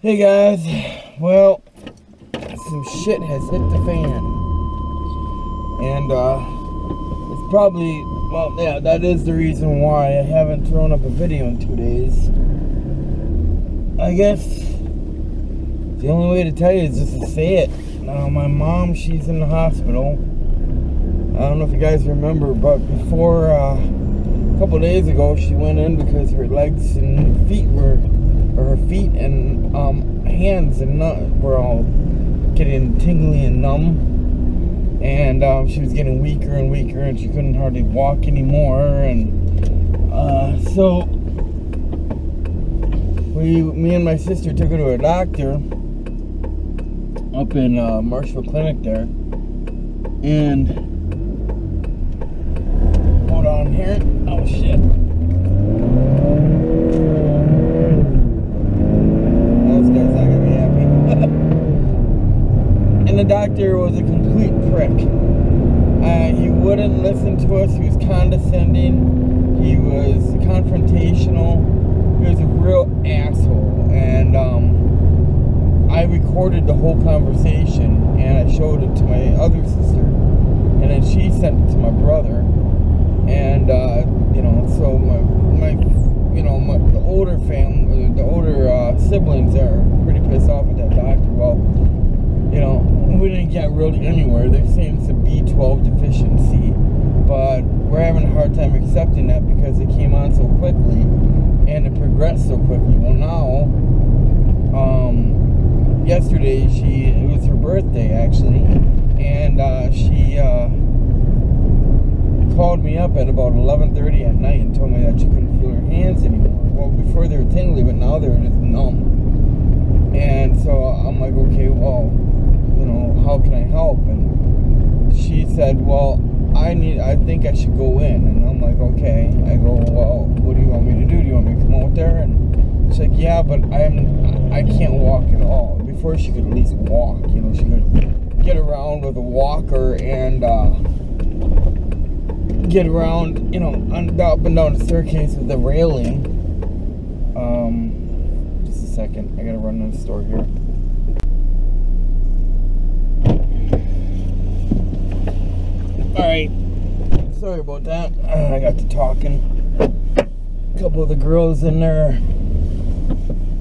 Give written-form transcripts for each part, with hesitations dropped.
Hey guys, well, some shit has hit the fan, and it's probably, well, yeah, that is the reason why I haven't thrown up a video in 2 days. I guess the only way to tell you is just to say it. Now, my mom, she's in the hospital. I don't know if you guys remember, but before, a couple days ago, she went in because her legs and feet were, or her feet and hands and were all getting tingly and numb, and she was getting weaker and weaker, and she couldn't hardly walk anymore. And so me and my sister took her to a doctor up in Marshall Clinic there, and hold on here. Oh shit. And the doctor was a complete prick. He wouldn't listen to us. He was condescending. He was confrontational. He was a real asshole. And I recorded the whole conversation and I showed it to my other sister. And then she sent it to my brother. And so the older family, the older siblings are pretty pissed off at that doctor. Well, we didn't get really anywhere. They're saying it's a B12 deficiency, but we're having a hard time accepting that because it came on so quickly and it progressed so quickly. Well, now, yesterday it was her birthday actually, and she called me up at about 11:30 at night and told me that she couldn't feel her hands anymore. Well, before they were tingly, but now they're just numb. And so I'm like, okay, well, how can I help? And she said, well, I think I should go in. And I'm like, okay. I go, well, what do you want me to do? Do you want me to come out there? And she's like, yeah, but I can't walk at all. Before she could at least walk, she could get around with a walker and get around, up and down the staircase with the railing. Just a second, I gotta run to the store here. Alright, sorry about that. I got to talking. A couple of the girls in there,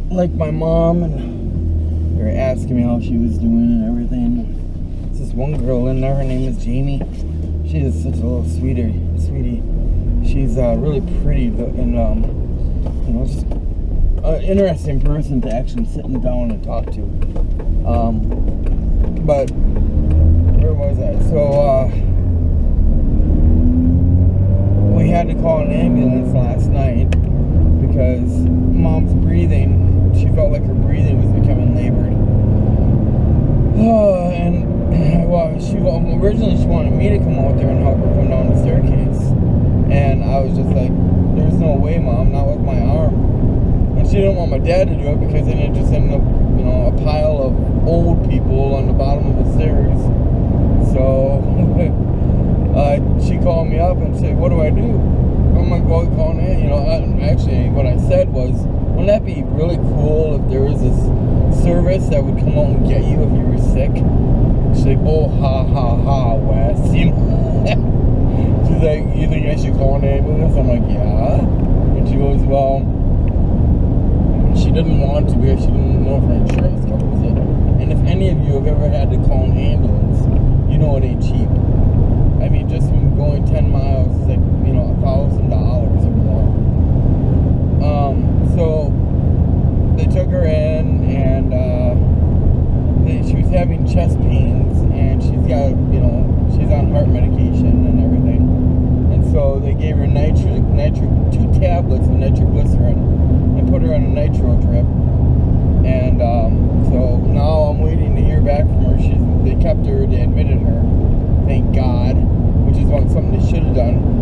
like my mom, and they were asking me how she was doing and everything. There's this one girl in there, her name is Jamie. She is such a little sweetie. She's really pretty, and just an interesting person to actually sit down and talk to. But where was I? So we had to call an ambulance last night because Mom's breathing. She felt like her breathing was becoming labored. Originally she wanted me to come out there and help her come down the staircase, and I was just like, there's no way, Mom, not with my arm. And she didn't want my dad to do it because then it just ended up, a pile of old people on the bottom of the stairs. So she called me up and said, what do I do? I'm like, well, call in. Actually what I said was, wouldn't that be really cool if there was this service that would come out and get you if you were sick? She's like, oh, ha, Wes. She's like, you think I should call an ambulance? I'm like, yeah. And she goes, well, she didn't want to because she didn't know if her insurance covers it. And if any of you have ever had to call an ambulance, you know it ain't cheap. I mean, just from going 10 miles, it's like, $1,000 or more. So they took her in, and she was having chest pains, and she's got, she's on heart medication and everything. And so they gave her 2 tablets of nitroglycerin and put her on a nitro drip. And so now I'm waiting to hear back from her. They kept her, they admitted her, thank God, which is something they should have done.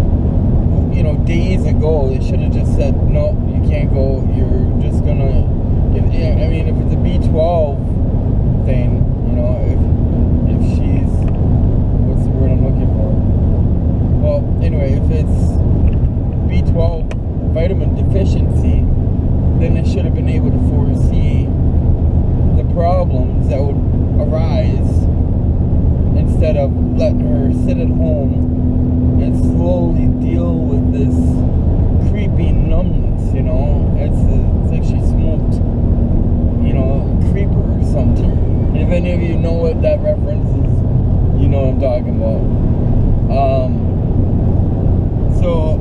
Days ago, they should have just said, no, you can't go, you're just gonna, if it's a B12 thing, if she's, what's the word I'm looking for? Well, anyway, if it's B12 vitamin deficiency, then they should have been able to foresee of letting her sit at home and slowly deal with this creepy numbness, you know. It's like she smoked, you know, a creeper or something. If any of you know what that reference is, you know what I'm talking about. So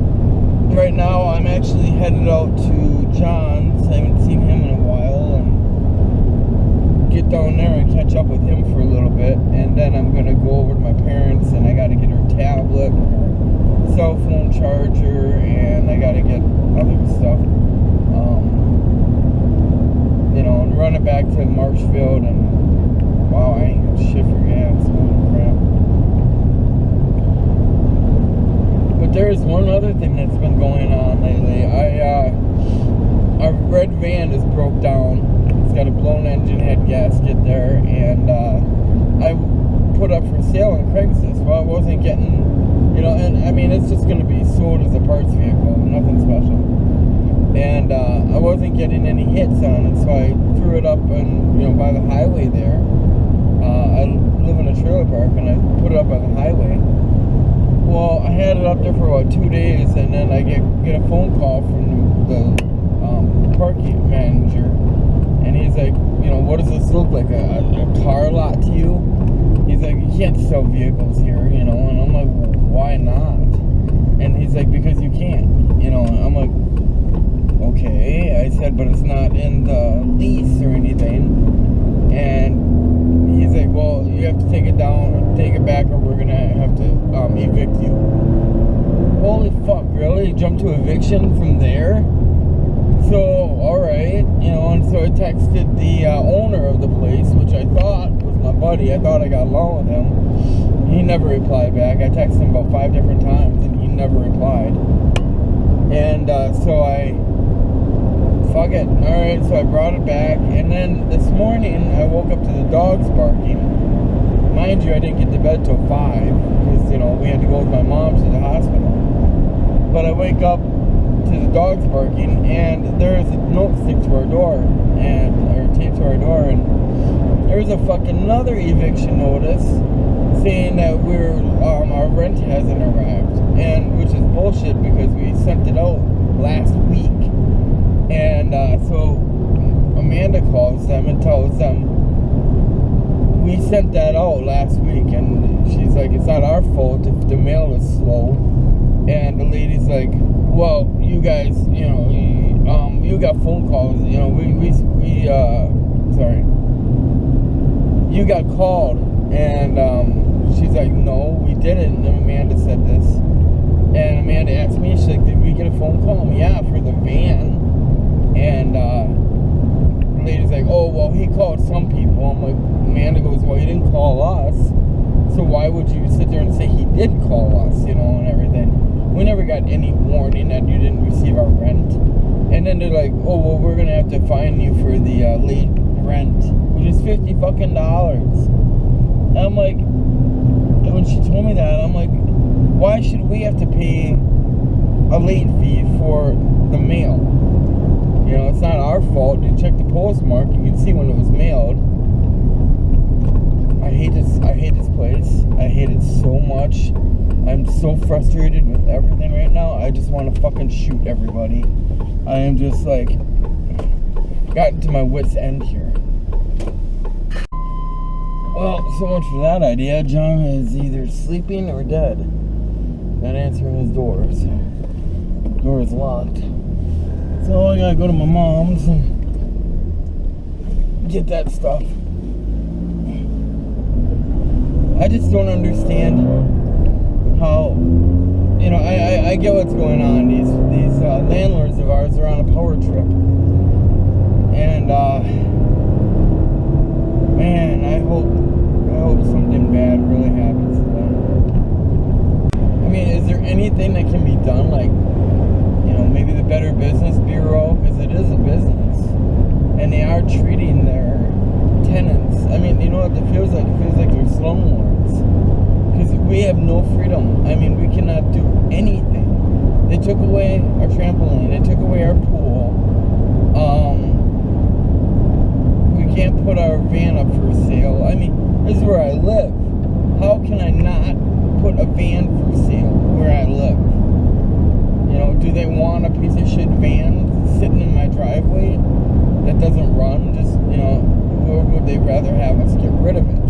right now I'm actually headed out to John's. I haven't seen him in a while, and get down there and catch up with him for a little bit, and then I'm gonna go over to my parents, and I gotta get her tablet, her cell phone charger, and I gotta get other stuff, you know, and run it back to Marshfield. And wow, I ain't got shit for gas. Holy crap. But there's one other thing that's been going on lately. Our red van is broke down. It's got a blown engine head gasket there, and I put up for sale on Craigslist. Well, I wasn't getting, you know, and I mean, it's just going to be sold as a parts vehicle, nothing special. And I wasn't getting any hits on it, so I threw it up and, you know, by the highway there. I live in a trailer park, and I put it up by the highway. Well, I had it up there for about 2 days, and then I get a phone call from the parking manager, and he's like, you know, what does this look like, a car lot to you? He's like, you can't sell vehicles here, you know. And I'm like, well, why not? And he's like, because you can't, you know. And I'm like, okay. I said, but it's not in the lease or anything. And he's like, well, you have to take it down, take it back, or we're gonna have to evict you. Holy fuck, really? Jump to eviction from there? So, alright, you know. And so I texted the owner of the place, which I thought was my buddy. I thought I got along with him. He never replied back. I texted him about 5 different times, and he never replied. And so I, fuck it. Alright, so I brought it back. And then this morning, I woke up to the dogs barking. Mind you, I didn't get to bed till 5, because, you know, we had to go with my mom to the hospital. But I wake up to the dogs barking, and there's a note stick to our door, or taped to our door, and there's a fucking another eviction notice saying that our rent hasn't arrived, and which is bullshit because we sent it out last week. And so Amanda calls them and tells them we sent that out last week, and she's like, it's not our fault if the mail is slow. And the lady's like, well, you guys, you know, you got phone calls, you know, you got called. And she's like, no, we didn't. And Amanda said this. And Amanda asked me, she's like, did we get a phone call? Yeah, for the van. And the lady's like, oh, well, he called some people. I'm like, Amanda goes, well, he didn't call us. So why would you sit there and say he did call us, you know, and everything? We never got any warning that you didn't receive our rent. And then they're like, oh, well, we're going to have to fine you for the late rent, which is $50 fucking. And I'm like, and when she told me that, I'm like, why should we have to pay a late fee for the mail? You know, it's not our fault. You check the postmark, you can see when it was mailed. I hate this place. I hate it so much. I'm so frustrated with everything right now. I just want to fucking shoot everybody. I am just like, gotten to my wit's end here. Well, so much for that idea. John is either sleeping or dead. Not answering his door, so the door is locked. So I gotta go to my mom's and get that stuff. I just don't understand how, you know, I get what's going on. These landlords of ours are on a power trip. And, man, I hope something bad really happens to them. I mean, is there anything that can be done? Like, you know, maybe the Better Business Bureau, because it is a business. And they are treating their tenants. I mean, you know what it feels like? It feels like they're slumlords. Because we have no freedom. I mean, we cannot do anything. They took away our trampoline. They took away our pool. We can't put our van up for sale. I mean, this is where I live. how can I not put a van for sale where I live? You know, do they want a piece of shit van sitting in my driveway that doesn't run? Just, you know, or would they rather have us get rid of it?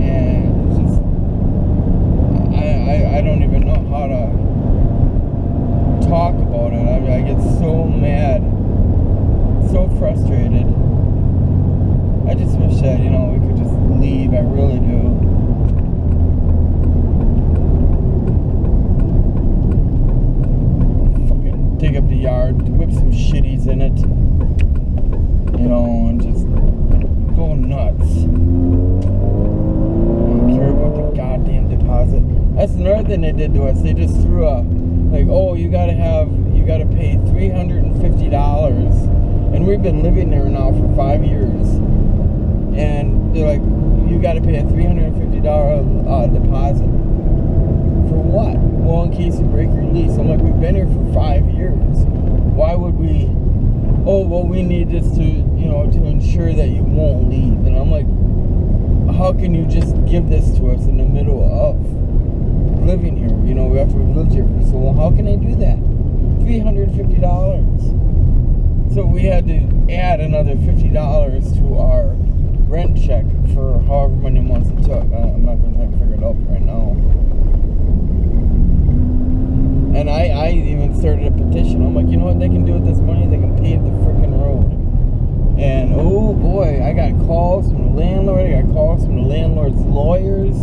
And it's just, I don't even know how to talk about it. I mean, I get so mad, so frustrated. I just wish that, you know, we could just leave. I really do. Fucking dig up the yard, whip some shitties in it, you know, and just go nuts. I don't care about the goddamn deposit. That's another thing they did to us. They just threw a, like, oh, you gotta pay $350. And we've been living there now for 5 years. And they're like, you gotta pay a $350 deposit. For what? Well, in case you break your lease. I'm like, we've been here for 5 years. Why would we? Oh, well, we need this to, you know, to ensure that you won't leave. And I'm like, how can you just give this to us in the middle of living here? You know, after we've lived here for so long, how can I do that? $350. So we had to add another $50 to our rent check for however many months it took. I'm not going to try to figure it out right now. And I even started a petition. I'm like, you know what they can do with this money? They can pave the freaking road. And oh boy, I got calls from the landlord. I got calls from the landlord's lawyers.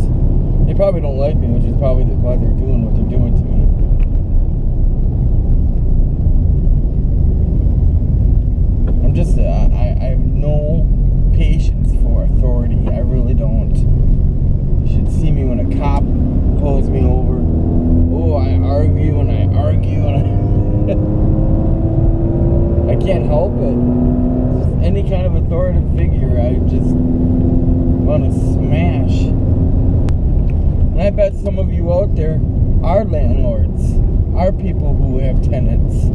They probably don't like me, which is probably why they're doing what they're doing to me. I'm just, I have no patience for authority. I really don't. You should see me when a cop pulls me over. Oh, I argue and I argue and I can't help it. Just any kind of authoritative figure, I just want to smash. And I bet some of you out there are landlords, are people who have tenants.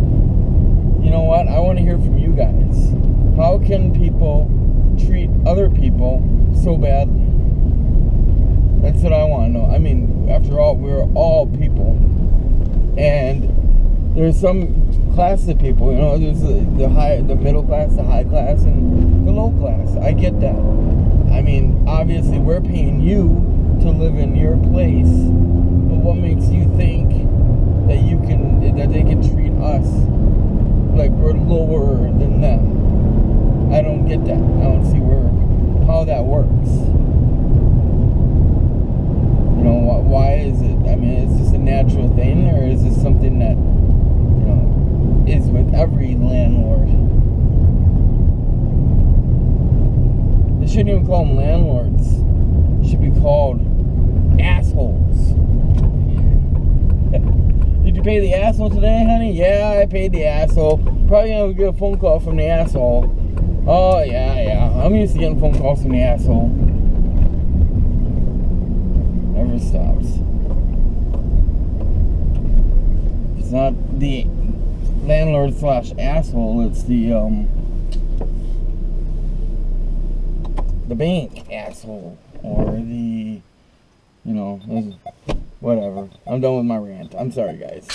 You know what? I want to hear from you guys. How can people treat other people so badly? That's what I want to know. I mean, after all, we're all people. And there's some class of people, you know, there's the middle class, the high class, and the low class. I get that. I mean, obviously, we're paying you to live in your place, but what makes you think that they can treat us like we're lower than them? I don't get that. I don't see how that works. You know, why is it? I mean, is this a natural thing, or is this something that, you know, is with every landlord? They shouldn't even call them landlords. They should be called assholes. Did you pay the asshole today, honey? Yeah, I paid the asshole. Probably gonna get a phone call from the asshole. Oh, yeah. I'm used to getting phone calls from the asshole. Never stops. It's not the landlord / asshole, it's the bank asshole. Or the, you know, whatever. I'm done with my rant. I'm sorry, guys.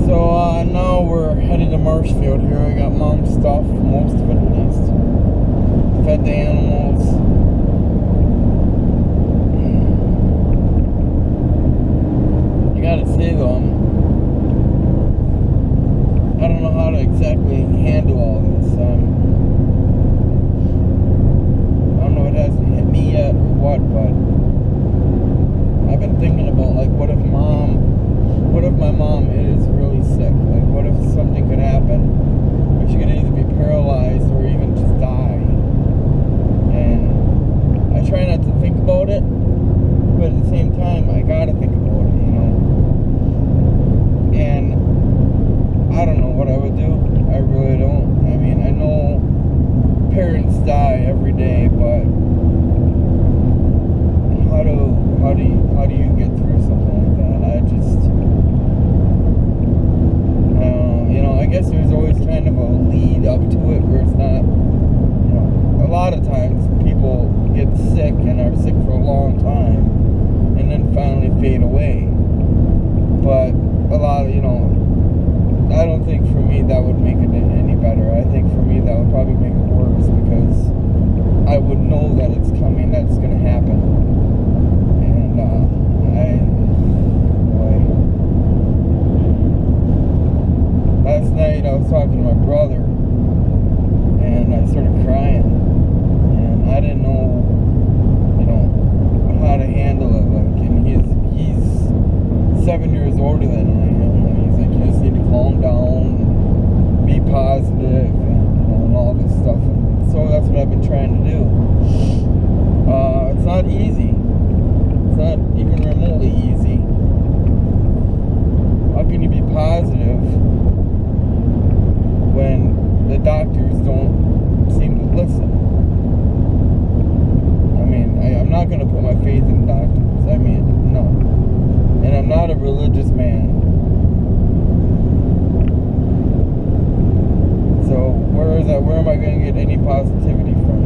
So now we're headed to Marshfield here. I got mom's stuff, most of it at least. Fed the animals. I gotta say though, I don't know how to exactly handle all this. I don't know if it hasn't hit me yet or what, but I've been thinking about, like, what if my mom is really sick? Like, what if something could happen? If she could either be paralyzed or even just die. And I try not to think about it, but at the same time, I gotta think about it, you know? And I don't know what I would do. I really don't. I mean, I know parents die every day, but how do you get through something like that? I guess there's always kind of a lead up to it where it's not, you know, a lot of times sick and are sick for a long time and then finally fade away. But a lot of, I don't think for me that would make it any better. I think for me that would probably make it worse, because I would know that it's coming, that it's going to happen. And last night I was talking to my brother, and I started crying, and I didn't know, how to handle it. Like, and he's 7 years older than I am, and he's like, you just need to calm down, and be positive, and all this stuff. And so that's what I've been trying to do. It's not easy. It's not even remotely easy. How can you be positive when the doctors don't seem to listen? I mean, I'm not going to put my faith in doctors. I mean, no. And I'm not a religious man. So where am I going to get any positivity from?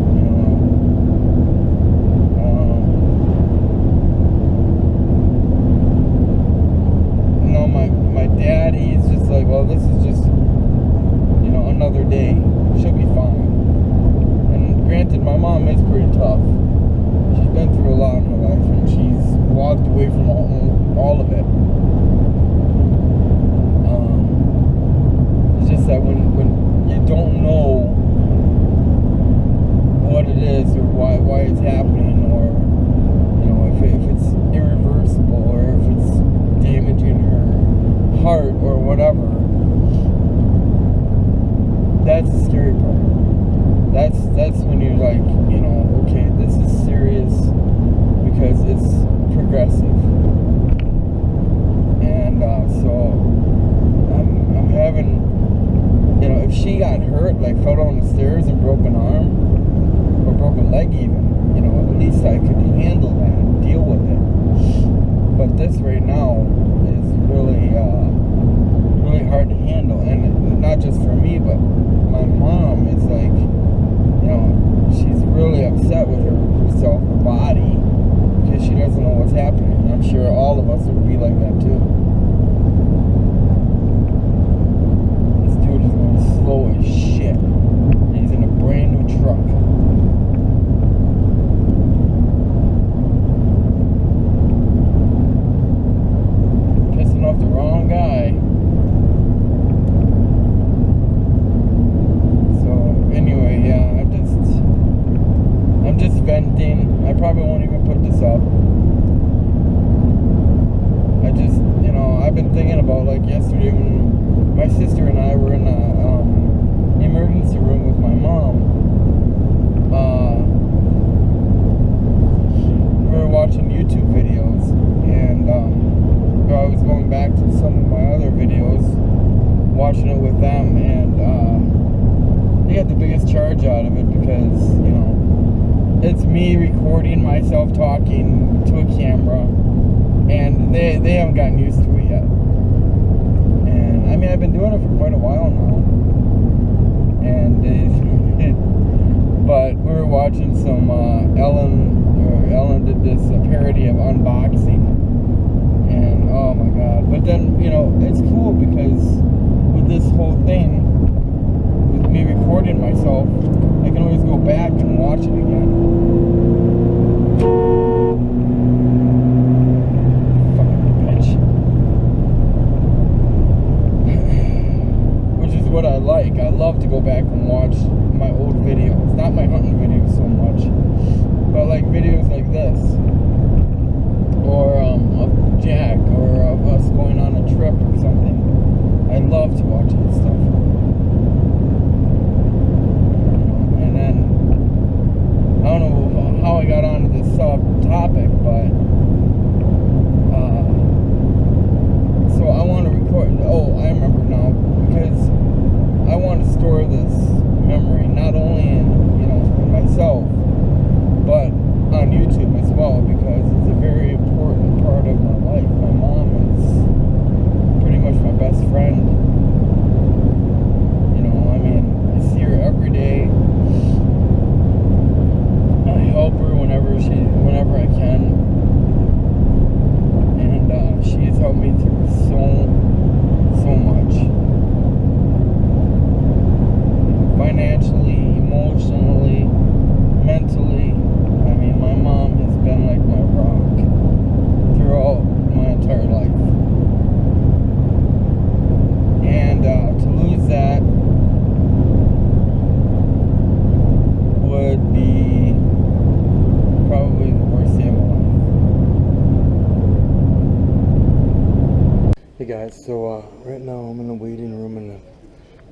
My dad, he's just like, well, this is just, another day. She'll be fine. And granted, my mom is pretty tough. She's been through a lot in her life, and she's walked away from all of it. It's just that when you don't know what it is, or why it's happening, or if it's irreversible, or if it's damaging her heart or whatever, that's the scary part. That's when you're like, okay, this is serious, because it's progressive. And so I'm having, if she got hurt, like fell down the stairs and broke an arm or broke a leg even, at least I could handle that and deal with it. But this right now is really hard to handle, and not just for me, but my mom is like, she's really upset with herself, her body, because she doesn't know what's happening. And I'm sure all of us would be like that too. This dude is going slow as shit, and he's in a brand new truck. Pissing off the wrong guy. Anyway, yeah, I'm just venting. I probably won't even put this up. I just, I've been thinking about, like, yesterday when my sister and I were in the emergency room with my mom. We were watching YouTube videos, and I was going back to some of my other videos, watching it with them, and they got the biggest charge out of it, because, it's me recording myself talking to a camera, and they haven't gotten used to it yet. And I mean, I've been doing it for quite a while now, and but we were watching some Ellen did this parody of unboxing, and oh my god. But then, it's cool, because with this whole thing, me recording myself, I can always go back and watch it again. Fucking bitch. Which is what I like. I love to go back and watch my old videos. Not my hunting videos so much, but like videos like this, or of Jack, or of us going on a trip or something. I love to watch this stuff. I don't know how I got onto this topic, but so I want to record. Oh, I remember now, because I want to store this memory not only in myself, but on YouTube as well, because it's a very important part of my life. My mom is pretty much my best friend,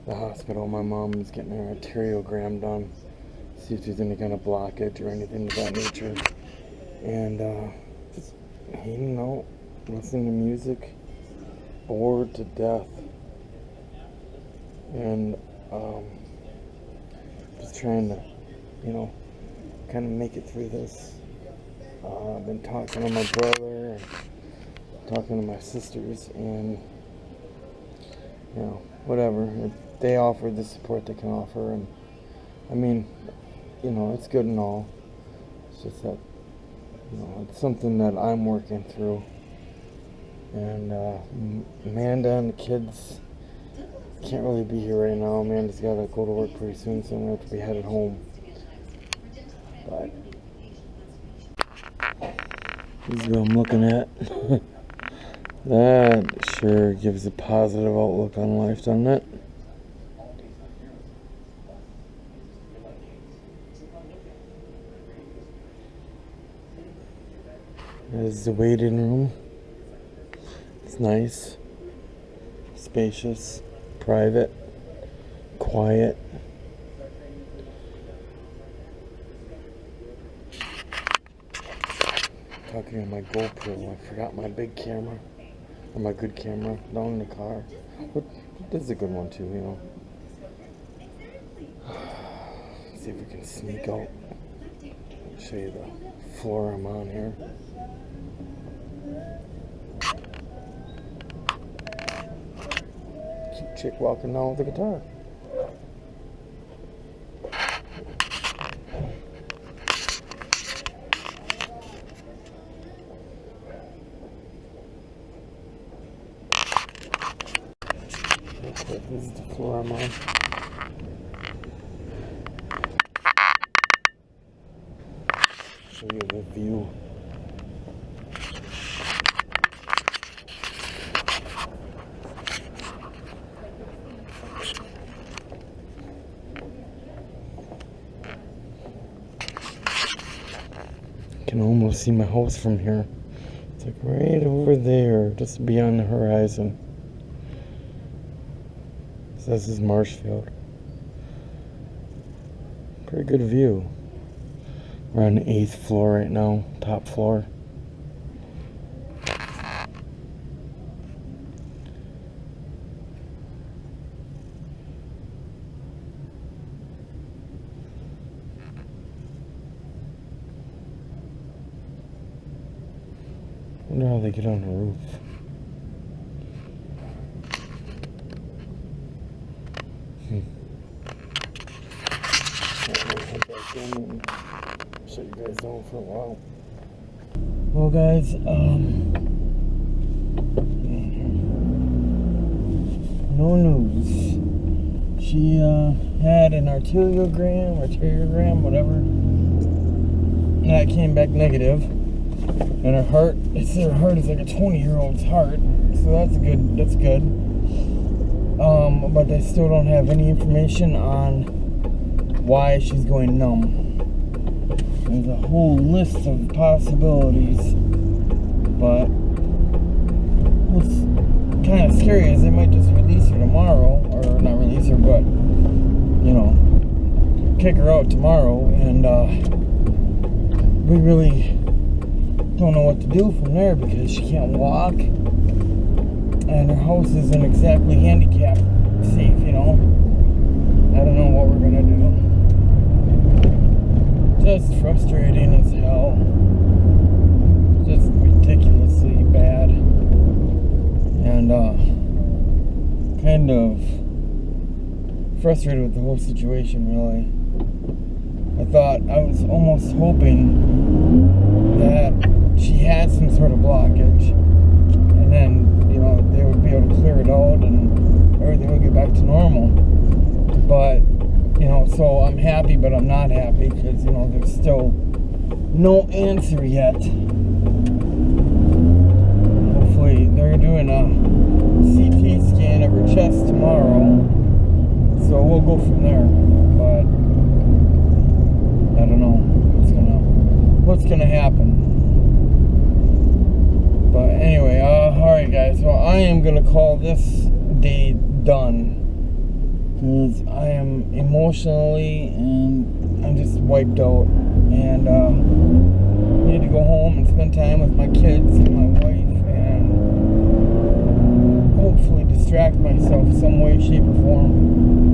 the hospital. My mom's getting her arteriogram done. See if there's any kind of blockage or anything of that nature. And just hanging out, listening to music, bored to death. And just trying to, you know, kind of make it through this. I've been talking to my brother and talking to my sisters, and you know, whatever. They offer the support they can offer, and I mean, you know, it's good and all. It's just that, you know, it's something that I'm working through. And Amanda and the kids can't really be here right now. Amanda's got to go to work pretty soon, so I'm going to have to be headed home. But this is what I'm looking at. That sure gives a positive outlook on life, doesn't it? This is the waiting room. It's nice, spacious, private, quiet. Talking on my GoPro, I forgot my big camera, or my good camera, down in the car. This is a good one too, you know. Let's see if we can sneak out. I'll show you the floor I'm on here. Cute chick walking down with a guitar. This is the floor I'm on. Show you the view. You can almost see my house from here. It's like right over there, just beyond the horizon. This is Marshfield. Pretty good view. We're on the 8th floor right now, top floor. I wonder how they get on the roof. And shut you guys down for a while. Well, guys, no news. She had an arteriogram, whatever, and that came back negative. And her heart, her heart is like a 20-year-old's heart, so that's good. But they still don't have any information on why she's going numb. There's a whole list of possibilities, but what's kind of scary is they might just release her tomorrow, or not release her, but you know, kick her out tomorrow, and we really don't know what to do from there because she can't walk, and her house isn't exactly handicap safe, you know. I don't know what we're gonna do. Just frustrating as hell. Just ridiculously bad. And kind of frustrated with the whole situation, really. I was almost hoping that she had some sort of blockage, and then, you know, they would be able to clear it out and everything would get back to normal. But, you know, so I'm happy, but I'm not happy because, you know, there's still no answer yet. Hopefully they're doing a CT scan of her chest tomorrow, so we'll go from there. But I don't know what's gonna happen. But anyway, alright guys, well, I am gonna call this day done. because I am emotionally and I'm just wiped out, and I need to go home and spend time with my kids and my wife and hopefully distract myself some way, shape, or form.